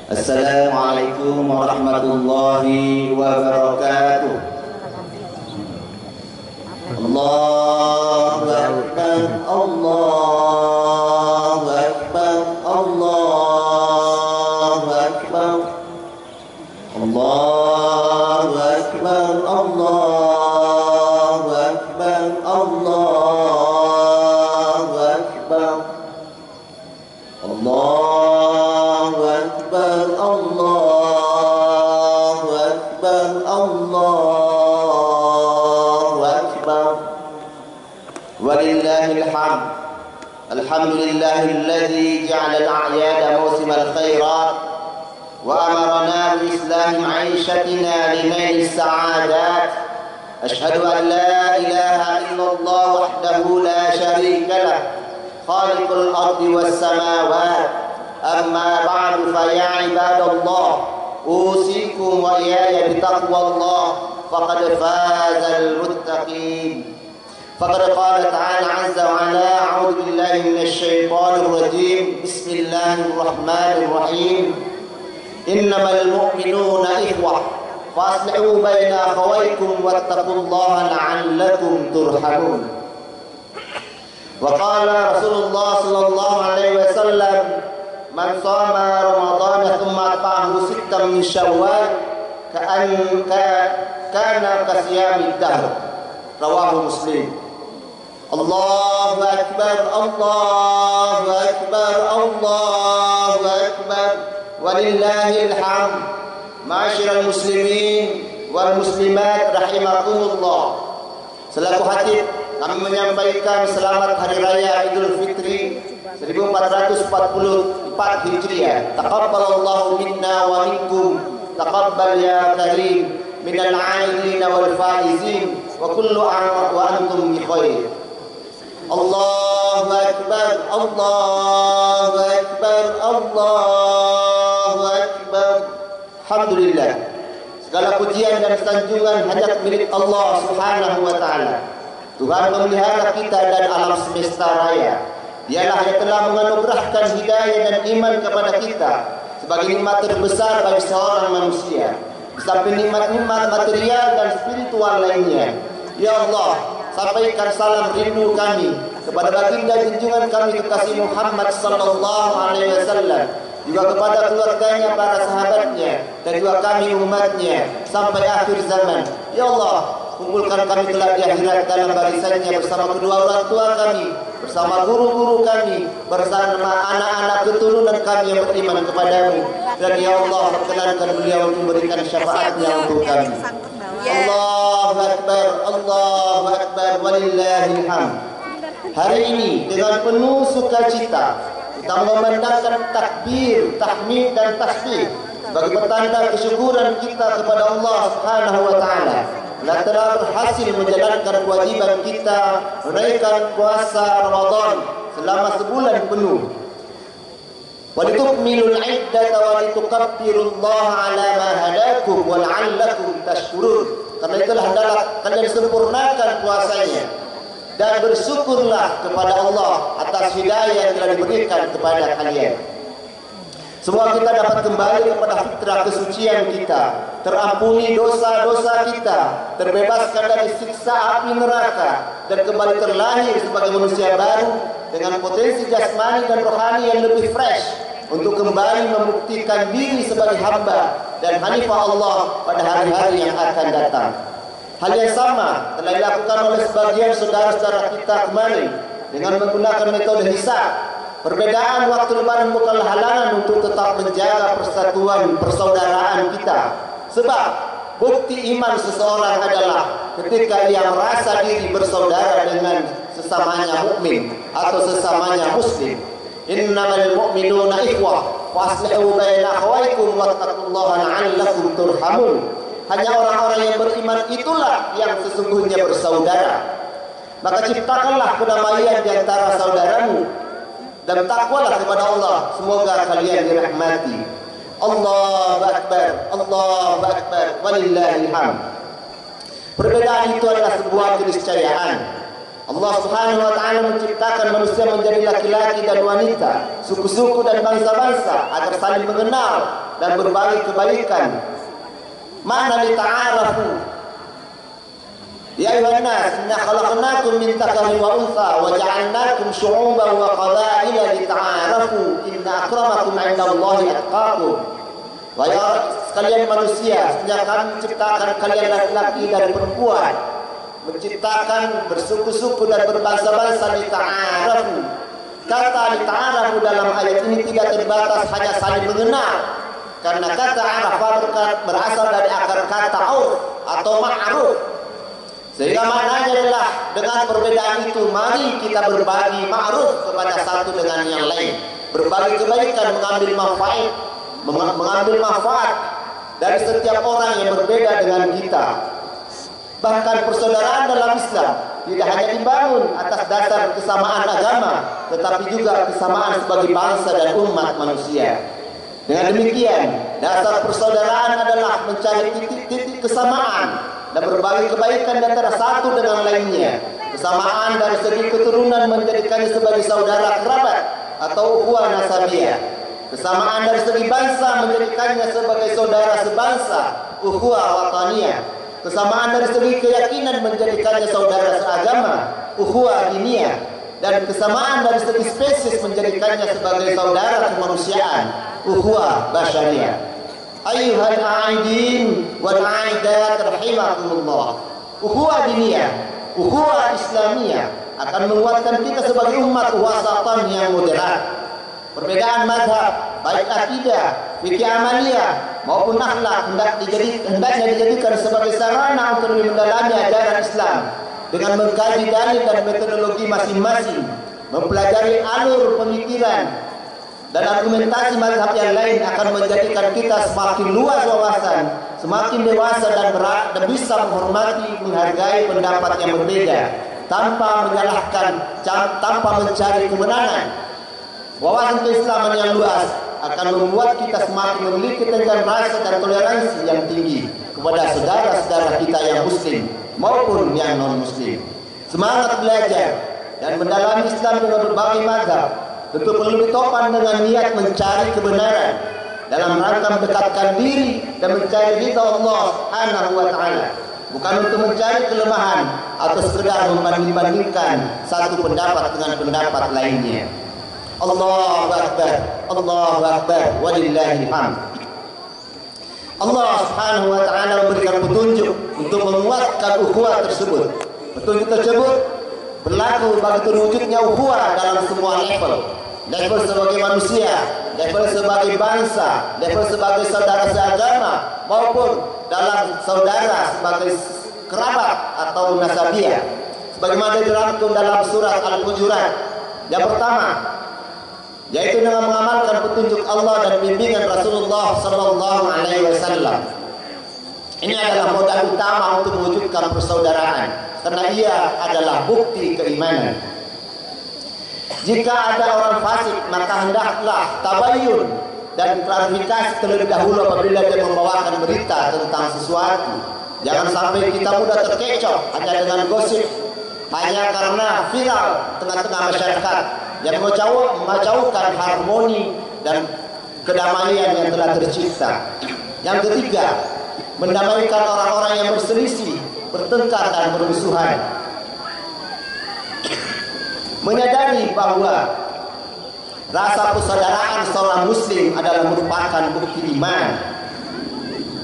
Assalamualaikum warahmatullahi wabarakatuh. Allahu Akbar, Allahu Akbar, Allahu Akbar, Allahu Akbar, Allahu Akbar, Allahu Akbar, Allahu Akbar, Allahu Akbar, Allahu Akbar. Walillahil hamd. Alhamdulillahilladzi ja'ala al-a'yada mawsim al-khairat wa amarna bi islam 'aishatina limayl as-sa'adat. Ashhadu an la ilaha illallah wahdahu la sharika lah, khaliqul ardi was samawat. Amma ba'du fa ya ibadallah, usikum wa iyaya bitaqwallah, faqad fazal muttaqin. Faqad qala ta'ala 'azza wa 'ala, a'udzu billahi minasy syaithanir rajim. Bismillahir rahmanir rahim. Innamal mu'minuna ikhwah faslihu baina akhawaykum wattaqullaha la'allakum turhamun. Wa qala Rasulullah sallallahu alaihi wasallam, man shama ramadhana thumma atba'ahu sittan min syawal kana kasiyamid dahr. Rawahu Muslim. Allahu Akbar, Allahu Akbar, Allahu Akbar, walillahil hamd. Ma'asyiral muslimin wal muslimat rahimakumullah. Selaku khatib, kami menyampaikan selamat hari raya Idul Fitri 1444 Hijriah. Taqabbalallahu minna wa minkum, taqabbal ya karim, minal 'aidin wal faizin, wa kullu 'am wa antum bi khair. Allahu Akbar, Allahu Akbar, Allahu Akbar. Alhamdulillah, segala pujian dan sanjungan hanya milik Allah Subhanahu wa taala, Tuhan memelihara kita dan alam semesta raya. Dialah yang telah menganugerahkan hidayah dan iman kepada kita sebagai nikmat terbesar bagi seorang manusia, sampai nikmat-nikmat material dan spiritual lainnya. Ya Allah, sampaikan salam rindu kami kepada baginda junjungan kami kekasih Muhammad sallallahu alaihi wasallam, juga kepada keluarganya, para sahabatnya, dan juga kami umatnya sampai akhir zaman. Ya Allah, kumpulkan kami kelak di akhirat dalam barisannya bersama kedua orang tua kami, bersama guru-guru kami, bersama anak-anak keturunan kami yang beriman kepadamu. Dan ya Allah, perkenankan beliau memberikan syafaatnya untuk kami. Allahu Akbar, Allahu Akbar, walillahil hamd. Hari ini dengan penuh sukacita kita memandangkan takbir, tahmid dan tasbih sebagai petanda kesyukuran kita kepada Allah Subhanahu wa taala. Kita telah berhasil menjalankan kewajiban kita menunaikan puasa Ramadan selama sebulan penuh. Walitukmilul iddata walitukabbirullaha ala ma hadakum wa la'allakum tashkurun. Karena itulah hendaklah kalian sempurnakan puasanya dan bersyukurlah kepada Allah atas hidayah yang telah diberikan kepada kalian. Semua kita dapat kembali kepada fitrah kesucian kita, terampuni dosa-dosa kita, terbebaskan dari siksa api neraka, dan kembali terlahir sebagai manusia baru dengan potensi jasmani dan rohani yang lebih fresh untuk kembali membuktikan diri sebagai hamba dan hanifah Allah pada hari-hari yang akan datang. Hal yang sama telah dilakukan oleh sebagian saudara-saudara kita kemarin dengan menggunakan metode hisab. Perbedaan waktu lebaran bukanlah halangan untuk tetap menjaga persatuan persaudaraan kita. Sebab bukti iman seseorang adalah ketika ia merasa diri bersaudara dengan sesamanya mukmin atau sesamanya muslim. Innamal mu'minuna ikhwah faslihu baina akhawaykum wattaqullaha la'allakum turhamun. Hanya orang-orang yang beriman itulah yang sesungguhnya bersaudara. Maka ciptakanlah kedamaian di antara saudaramu dan takwalah kepada Allah, semoga kalian dirahmati. Allahu Akbar, Allahu Akbar, walillahil hamd. Perbedaan itu adalah sebuah keniscayaan. Allah Subhanahu wa taala menciptakan manusia menjadi laki-laki dan wanita, suku-suku dan bangsa-bangsa agar saling mengenal dan berbagi kebaikan. Mana lita'arafu. Ya ayuhan nas, inna khalaqnakum min dzakarin wa untha wa ja'alnakum syu'uban wa qabaila lita'arafu inna akramakum 'indallahi atqakum. Wahai sekalian manusia, sejak kami menciptakan kalian laki-laki dan perempuan, menciptakan bersuku-suku dan berbangsa-bangsa lita'arafu. Kata lita'arafu dalam ayat ini tidak terbatas hanya saling mengenal, karena kata arafa berasal dari akar kata urf atau ma'ruf. Sehingga maknanya adalah dengan perbedaan itu mari kita berbagi ma'ruf kepada satu dengan yang lain, berbagi kebaikan, mengambil manfaat dari setiap orang yang berbeda dengan kita. Bahkan persaudaraan dalam Islam tidak hanya dibangun atas dasar kesamaan agama, tetapi juga kesamaan sebagai bangsa dan umat manusia. Dengan demikian, dasar persaudaraan adalah mencari titik-titik kesamaan dan berbagi kebaikan antara satu dengan lainnya. Kesamaan dari segi keturunan menjadikannya sebagai saudara kerabat atau ukhuwah nasabiyah. Kesamaan dari segi bangsa menjadikannya sebagai saudara sebangsa, ukhuwah wataniyah. Kesamaan dari segi keyakinan menjadikannya saudara seagama, ukhuwah diniyah. Dan kesamaan dari segi spesies menjadikannya sebagai saudara kemanusiaan, ukhuwah basyariyah. Ayuhal a'idin wal a'idat rahimakumullah. Ukhuwah diniyah, ukhuwah islamiyah akan menguatkan kita sebagai umat wasatan yang moderat. Perbedaan mazhab, baik akidah, fikih amaliyah maupun akhlak hendaknya dijadikan sebagai sarana untuk mendalami ajaran Islam dengan mengkaji dalil dan metodologi masing-masing, mempelajari alur pemikiran dan argumentasi mazhab yang lain akan menjadikan kita semakin luas wawasan, semakin dewasa dan bisa menghormati, menghargai pendapat yang berbeda tanpa menyalahkan, tanpa mencari kemenangan. Wawasan keislaman yang luas akan membuat kita semakin memiliki tenggang rasa dan toleransi yang tinggi kepada saudara-saudara kita yang muslim maupun yang non-muslim. Semangat belajar dan mendalami Islam dengan berbagai mazhab tentu perlu ditopang dengan niat mencari kebenaran dalam rangka mendekatkan diri dan mencari ridha Allah Subhanahu wa taala, bukan untuk mencari kelemahan atau sekedar membanding-bandingkan satu pendapat dengan pendapat lainnya. Allahu Akbar, walillahil hamd. Allah Subhanahu wa taala memberikan petunjuk untuk menguatkan ukhuwah tersebut. Petunjuk tersebut berlaku bagi terwujudnya ukhuwah dalam semua level. Level sebagai manusia, level sebagai bangsa, level sebagai saudara seagama, maupun dalam saudara sebagai kerabat atau nasabiyah. Sebagaimana dirangkum dalam surat Al-Hujurat. Yang pertama, yaitu dengan mengamalkan petunjuk Allah dan bimbingan Rasulullah sallallahu alaihi wasallam. Ini adalah modal utama untuk mewujudkan persaudaraan, karena ia adalah bukti keimanan. Jika ada orang fasik, maka hendaklah tabayyun dan klarifikasi terlebih dahulu apabila dia membawakan berita tentang sesuatu. Jangan sampai kita mudah terkecoh hanya dengan gosip, hanya karena viral tengah-tengah masyarakat yang mengacaukan harmoni dan kedamaian yang telah tercipta. Yang ketiga, mendamaikan orang-orang yang berselisih, bertengkar dan bermusuhan. Menyadari bahwa rasa persaudaraan seorang muslim adalah merupakan bukti iman.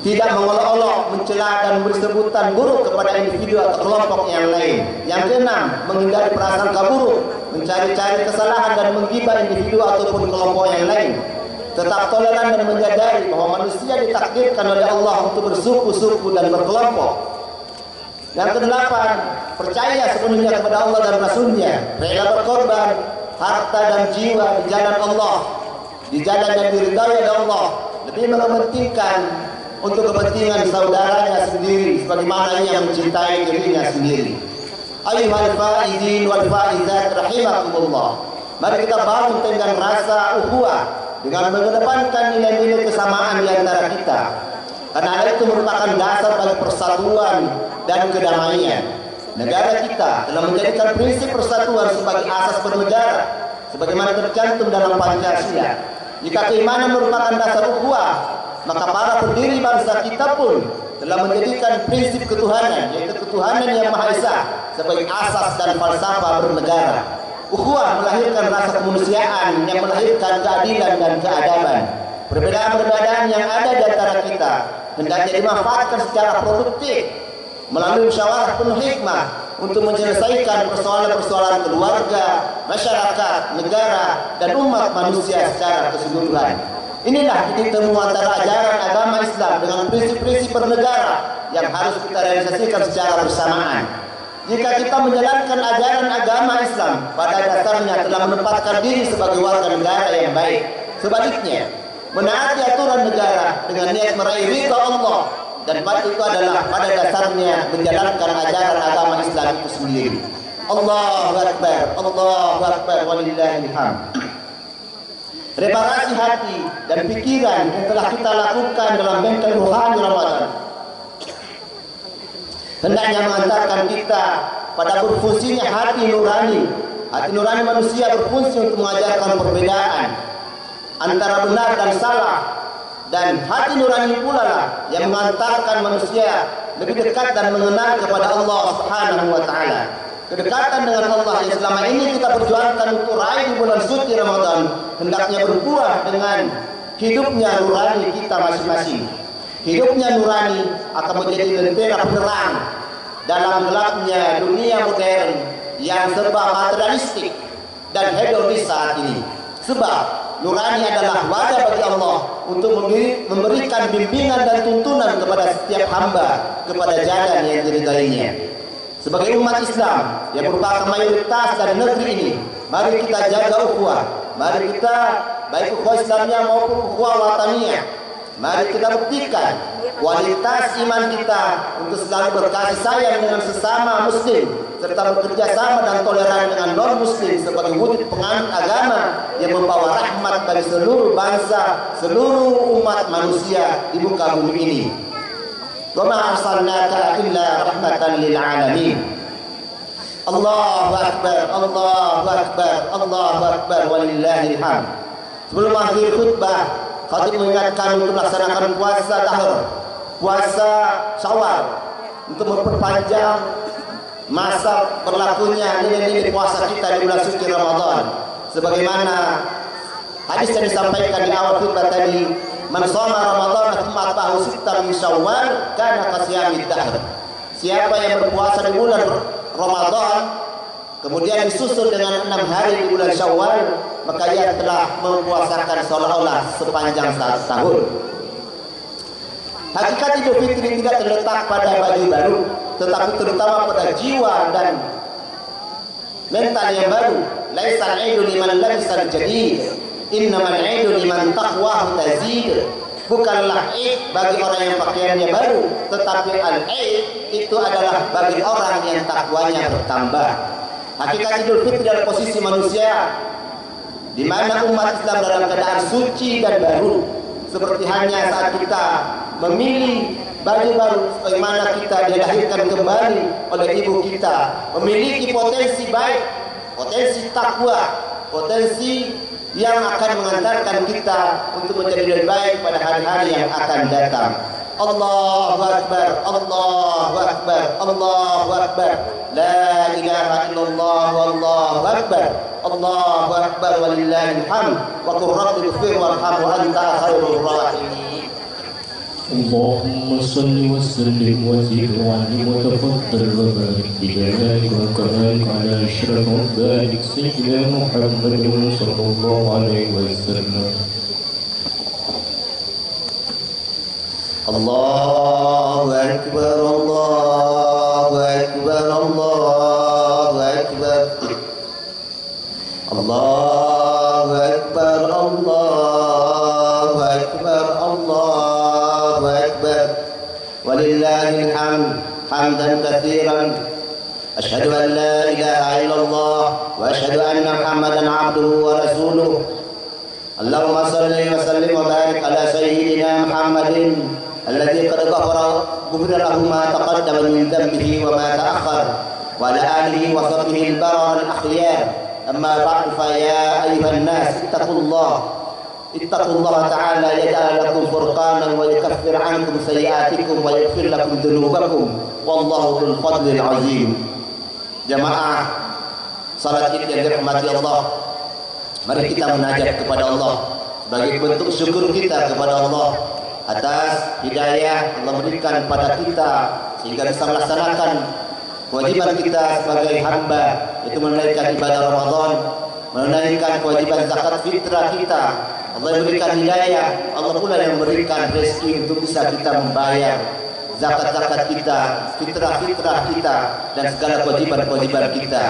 Tidak mengolok-olok, mencela dan memberi sebutan buruk kepada individu atau kelompok yang lain. Yang keenam, menghindari prasangka buruk, mencari-cari kesalahan dan menggibah individu ataupun kelompok yang lain. Tetap toleran dan menyadari bahwa manusia ditakdirkan oleh Allah untuk bersuku-suku dan berkelompok. Yang kedelapan, percaya sepenuhnya kepada Allah dan Rasul-Nya, rela berkorban harta dan jiwa di jalan Allah, di jalan yang diridhai oleh Allah, lebih mementingkan untuk kepentingan saudaranya sendiri sebagaimana ia mencintai dirinya sendiri. Ayyuhal faizin wal faizat rahimakumullah. Mari kita bangun tenggang rasa ukhuwah dengan mengedepankan nilai-nilai kesamaan di antara kita. Karena itu merupakan dasar bagi persatuan dan kedamaian. Negara kita telah menjadikan prinsip persatuan sebagai asas bernegara, sebagaimana tercantum dalam Pancasila. Jika keimanan merupakan dasar ukhuwah, maka para pendiri bangsa kita pun telah menjadikan prinsip ketuhanan, yaitu ketuhanan yang Maha Esa, sebagai asas dan falsafah bernegara. Ukhuwah melahirkan rasa kemanusiaan yang melahirkan keadilan dan keadaban. Perbedaan-perbedaan yang ada di antara kita hendaknya dimanfaatkan secara produktif melalui musyawarah penuh hikmah untuk menyelesaikan persoalan-persoalan keluarga, masyarakat, negara, dan umat manusia secara keseluruhan. Inilah titik temu antara ajaran agama Islam dengan prinsip-prinsip bernegara yang harus kita realisasikan secara bersamaan. Jika kita menjalankan ajaran agama Islam, pada dasarnya telah menempatkan diri sebagai warga negara yang baik. Sebaliknya, menaati aturan negara dengan niat meraih ridha Allah, dan itu adalah pada dasarnya menjalankan ajaran agama Islam itu sendiri. Allahu Akbar, Allahu Akbar, walillahil hamd. Reparasi hati dan pikiran yang telah kita lakukan dalam benteng rohani Ramadan hendaknya mengantarkan kita pada berfungsinya hati nurani. Hati nurani manusia berfungsi untuk mengajarkan perbedaan antara benar dan salah, dan hati nurani pula lah yang mengantarkan manusia lebih dekat dan mengenal kepada Allah Subhanahu wa taala. Kedekatan dengan Allah yang selama ini kita perjuangkan untuk raih di bulan suci Ramadan hendaknya berbuah dengan hidupnya nurani kita masing-masing. Hidupnya nurani akan menjadi lentera penerang dalam gelapnya dunia modern yang serba materialistik dan hedonis saat ini. Sebab nurani adalah wadah bagi Allah untuk memberikan bimbingan dan tuntunan kepada setiap hamba kepada jalan yang diridainya. Sebagai umat Islam yang merupakan mayoritas dari negeri ini, mari kita jaga ukhuwah. Mari kita, baik ukhuwah Islamiyah maupun ukhuwah wataniyah, mari kita buktikan kualitas iman kita untuk selalu berkasih sayang dengan sesama muslim, serta bekerja sama dan toleran dengan non-muslim sebagai wujud penganut agama yang membawa rahmat bagi seluruh bangsa, seluruh umat manusia di muka bumi ini. Wa ma arsalnaka illa rahmatan lil alamin. Allahu akbar, Allahu akbar, Allahu akbar, walillahil hamd. Sebelum akhir khutbah, khatib mengingatkan untuk melaksanakan puasa dahar, puasa Syawal, untuk memperpanjang masa berlakunya nilai-nilai puasa kita di bulan suci Ramadan. Sebagaimana hadis yang disampaikan di awal khutbah tadi, man shoma Ramadan tsumma atba'ahu sittan min Syawal kana kasiyamid dahr. Siapa yang berpuasa di bulan Ramadan kemudian disusul dengan 6 hari di bulan Syawal, maka ia telah mempuasakan seolah-olah sepanjang 1 tahun. Hakikat Idul Fitri tidak terletak pada baju baru, tetapi terutama pada jiwa dan mental yang baru. Laisal aidu liman labisal jadid, innamal aidu liman taqwahu tazid. Bukanlah aid bagi orang yang pakaiannya baru, tetapi al-aid itu adalah bagi orang yang takwanya bertambah. Hakikat Idul Fitri adalah posisi manusia di mana umat Islam dalam keadaan suci dan baru, seperti hanya saat kita memilih baju baru, bagaimana kita dilahirkan kembali oleh ibu kita, memiliki potensi baik, potensi takwa, potensi yang akan mengantarkan kita untuk menjadi lebih baik pada hari-hari yang akan datang. Allahu Akbar, Allahu Akbar, Allahu Akbar. La ilaha illallah, Wallahu Akbar, Allahu Akbar, walillahil hamd. Wa qur rabbi ighfir warham wa anta khairur rahimin. اللهم صل وسلم وزد وعلم وتفضل وبارك بجلالك وكرمك على اشرف عبادك سيدنا محمد صلى الله عليه وسلم. الله أكبر، الله أكبر، الله أكبر، الله أكبر، الله أكبر، الله أكبر، ولله الحمد حمدا كثيرا. أشهد أن لا إله إلا الله وأشهد أن محمدا عبده ورسوله. اللهم صل وسلم وبارك على سيدنا محمد الذي قد غفر له ما تقدم من ذنبه وما تأخر، وعلى آله وصحبه البرر الأخيار. أما بعد، فيا أيها الناس اتقوا الله ittaqullaha ta'ala yaj'al lakum furqanan wa yukaffir 'ankum sayyi'atikum wa yaghfir lakum dhunubakum wallahu dzul fadlil 'azim. Jamaah salat Id yang dirahmati Allah, mari kita munajat kepada Allah sebagai bentuk syukur kita kepada Allah atas hidayah Allah berikan pada kita sehingga bisa melaksanakan kewajiban kita sebagai hamba, yaitu menunaikan ibadah Ramadan, menunaikan kewajiban zakat fitrah kita. Allah memberikan hidayah, Allah pula yang memberikan rezeki untuk bisa kita membayar zakat-zakat kita, fitrah-fitrah kita, dan segala kewajiban-kewajiban kita.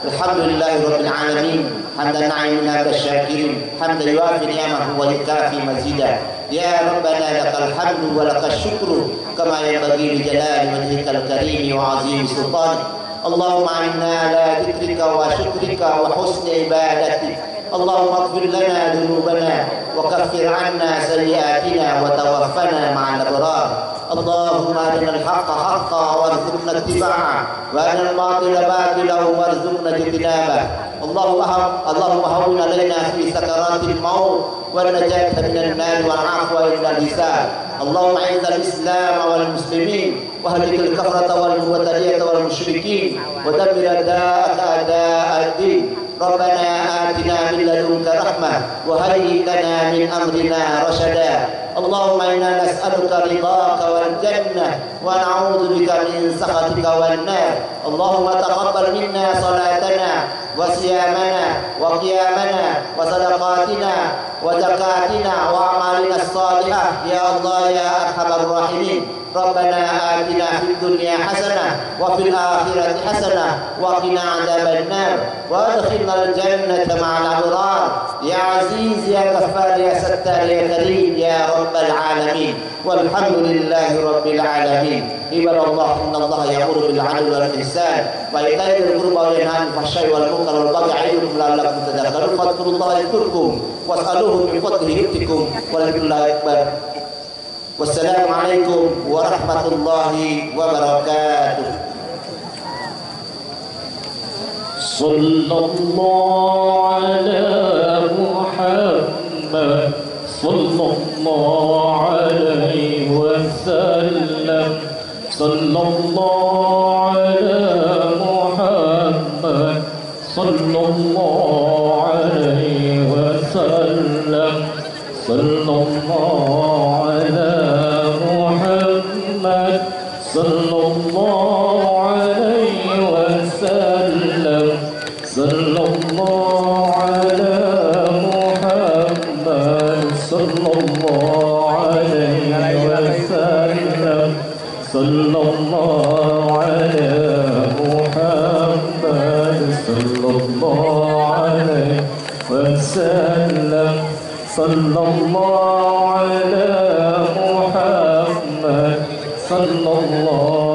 Alhamdulillahirabbil alamin, hamdan na'imin syakirin, hamdan yuafi ni'amahu wa yukafi mazida. Ya Rabbana lakal hamdu wa lakal syukru kama yanbaghi li jalali wajhikal karim wa 'azimi sultanik. Allahumma inna ala dzikrika wa syukrika wa husni ibadatik. Allahumma ighfir lana dhunubana wa kaffir 'anna sayyi'atina wa tawaffana ma'al abrar. Allahumma arina al-haqqa haqqan warzuqna ittiba'ah wa arina al-batila batilan warzuqna ijtinabah. Allahumma hawwin 'alaina fi sakaratil maut wan najata minan nar wal 'afwa illa lisan. Allahumma 'izzal islam wal muslimin wa ahlikal kafarata wal mu'tadiyata wal musyrikin wa dammir a'da'ad-din. Rabbana atina min ladunka rahmah wa hayyi lana min amrina rashada. Allahumma inna nas'aluka ridhaka wal jannah wa na'udzu bika min sakhatika wan nar. Allahumma taqabbal minna salatana wa siyamana wa qiyamana wa sadaqatina wa zakatina wa amalina salihah ya Allah ya arhamar rahimin. Rabbana atina fid dunya hasanah wa fil akhirati hasanah wa qina adzaban nar wa adkhilnal jannata ma'al abrar ya aziz ya ghaffar ya sattar ya karim ya rabbal alamin. Walhamdulillahi rabbil alamin. Ibadallah innallaha ya'muru bil 'adli wal ihsan wa ita'i dzil qurba wa yanha 'anil fahsya'i wal munkari wal baghi 'ya'idukum la'allakum tadhakkarun. Fadhkurullaha yadhkurkum was'aluhu min fadlihi yu'tikum walhamdulillahi akbar. Wassalamualaikum warahmatullahi wabarakatuh. Sallallahu ala Muhammad sallallahu alaihi wasallam. Sallallahu ala Muhammad sallallahu alaihi wasallam. Sallallahu ala Muhammad sallallahu alaihi wasallam. Sallallahu ala Muhammad sallallahu alaihi wasallam. Sallallahu ala Muhammad sallallahu alaihi wasallam. Sallallahu ala Muhammad sallallahu